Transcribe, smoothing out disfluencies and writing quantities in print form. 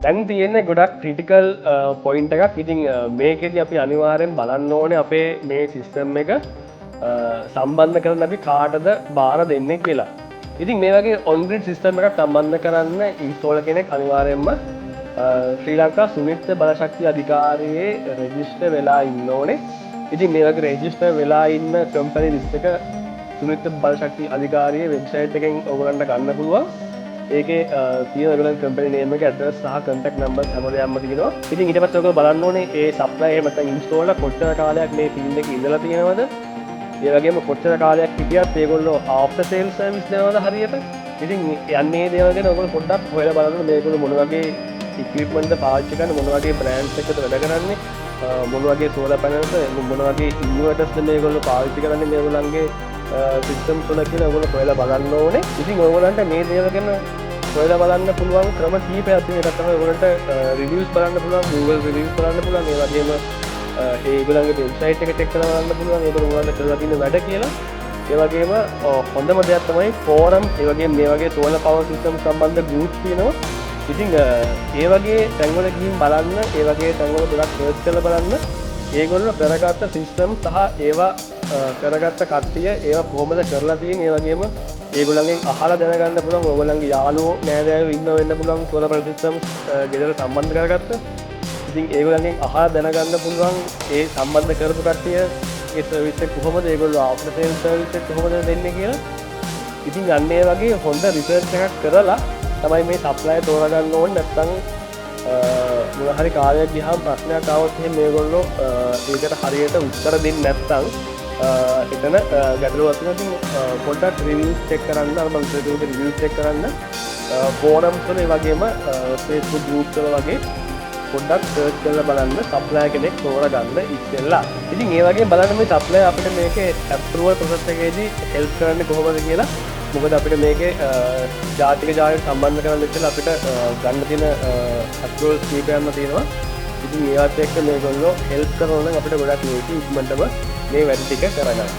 දැන් තියෙන්නේ ගොඩක් ක්‍රිටිකල් පොයින්ට එකක්. ඉතින් මේකෙදි අපි අනිවාර්යෙන් බලන්න ඕනේ අපේ මේ සිස්ටම් එක සම්බන්ධ කරන අපි කාටද බාර දෙන්නේ කියලා. ඉතින් මේ වගේ ඔන්ග්‍රිඩ් සිස්ටම් එකක් සම්බන්ධ කරන්න ඉන්ස්ටෝලර් කෙනෙක් අනිවාර්යෙන්ම ශ්‍රී ලංකා සුමිත්ත බලශක්ති අධිකාරියේ රෙජිස්ටර් වෙලා ඉන්න ඕනේ. ඉතින් මේ වගේ රෙජිස්ටර් වෙලා ඉන්න කම්පැනි ලිස්ට් එක සුමිත්ත බලශක්ති අධිකාරියේ වෙබ්සයිට් එකෙන් ඔයගලන්ට ගන්න පුළුවන්. ඒකේ තියෙන ඔයගලන් කම්පැනි නේම් එක, ඇඩ්‍රස් සහ කන්ටැක්ට් නම්බර් හැමදේම තියෙනවා. ඉතින් ඊට පස්සේ ඔයගොල්ලෝ බලන්න ඕනේ ඒ සප්ලයි එහෙම නැත්නම් ඉන්ස්ටෝලර් කොච්චර කාලයක් මේ ෆීල්ඩ් එකේ ඉඳලා තියෙනවද? ඒ වගේම කොච්චර කාලයක් හිටියත් ඒගොල්ලෝ ආෆ්ටර් සේල් සර්විස් දෙනවද හරියට? ඉතින් යන්නේ දේවල් ගැන ඔයගොල්ලෝ පොඩ්ඩක් හොයලා බලන්න මේගොල්ලෝ මොන වගේ ඉක්විප්මන්ට් පාවිච්චි කරන්නේ, මොන වගේ බ්‍රෑන්ඩ්ස් එකද වැඩ කරන්නේ, මොන වගේ සෝලර් පැනල්ස්, මොන වගේ ඉන්වර්ටර්ස්ද මේගොල්ලෝ පාවිච්චි කරන්නේ මේගොල්ලන්ගේ සිස්ටම් තුල කියලා ඔයගොල්ලෝ හොයලා බලන්න ඕනේ. ඉතින් ඔයගොල්ලන්ට මේ දේවල් ගැන හොයලා බලන්න පුළුවන් ක්‍රම කීපයක් තියෙනවා. ඒකට තමයි ඔයගොල්ලන්ට රිවිව්ස් බලන්න පුළුවන්, Google රිවිව්ස් බලන්න පුළුවන්. ඒ වගේම ඒගොල්ලන්ගේ වෙබ්සයිට් එක චෙක් කරලා බලන්න පුළුවන්. ඒගොල්ලෝ මොනවද කරලා තියෙන වැඩ කියලා. ඒ වගේම හොඳම දෙයක් තමයි ෆෝරම්, ඒ වගේම මේ වගේ සෝලර් පවර් සිස්ටම් සම්බන්ධ ගෲප්ස් තියෙනවා. ඉතින් ඒ වගේ තැන්වල ගිහින් බලන්න, ඒ වගේ තැන්වල ගොඩක් සර්ච් කරලා බලන්න ඒගොල්ලෝ කරගත්ත සිස්ටම් සහ ඒවා කරගත්ත කට්ටිය ඒවා කොහොමද කරලා තියෙන්නේ. ඒ වගේම ඒගොල්ලන්ගෙන් අහලා දැනගන්න පුළුවන් ඔයගොල්ලන්ගේ යාළුවෝ නෑදෑයෝ ඉන්න වෙන්න පුළුවන් සෝලර් පැනල් සිස්ටම් ගෙදර සම්බන්ධ කරගත්ත. ඉතින් ඒගොල්ලන්ගෙන් අහලා දැනගන්න පුළුවන් ඒ සම්බන්ධ කරපු කට්ටිය ඒ සර්විස් එක කොහොමද, ඒගොල්ලෝ ආෆ්ටර් සේල් සර්විස් එක කොහොමද දෙන්නේ කියලා. ඉතින් අන්න ඒ වගේ හොඳ රිසර්ච් එකක් කරලා තමයි මේ සප්ලයි තෝරගන්න ඕනේ. නැත්නම් මොන හරි කාලයක් ගියාම ප්‍රශ්නයක් ආවොත් එහෙනම් මේගොල්ලෝ ඒකට හරියට උත්තර දෙන්නේ නැත්නම් එතන ගැටලුවක් තියෙනවා. ඉතින් පොඩ්ඩක් රිවිව්ස් චෙක් කරන්න, අර මම කියපු රිවිව්ස් චෙක් කරන්න, ෆෝරම්ස් වල ඒ වගේම Facebook groups වල වගේ පොඩ්ඩක් සර්ච් කරලා බලන්න සප්ලයි කෙනෙක් තෝරගන්න ඉස්සෙල්ලා. ඉතින් ඒ වගේ බලන්න මේ සප්ලයි අපිට මේකේ ඇප්‍රූවල් ප්‍රොසෙස් එකේදී හෙල්ප් කරන්නේ කොහොමද කියලා. මොකද අපිට මේකේ ජාතික ජාලයට සම්බන්ධ කරන්න ඉස්සෙල්ලා අපිට ගන්න තියෙන ඇප්‍රූවල් කීපයක්ම තියෙනවා. ඉතින් ඒවත් එක්ක මේගොල්ලෝ හෙල්ප් කරනවා නම් අපිට ගොඩක් ලේසි ඉක්මනටම මේ වැඩ ටික කරගන්න.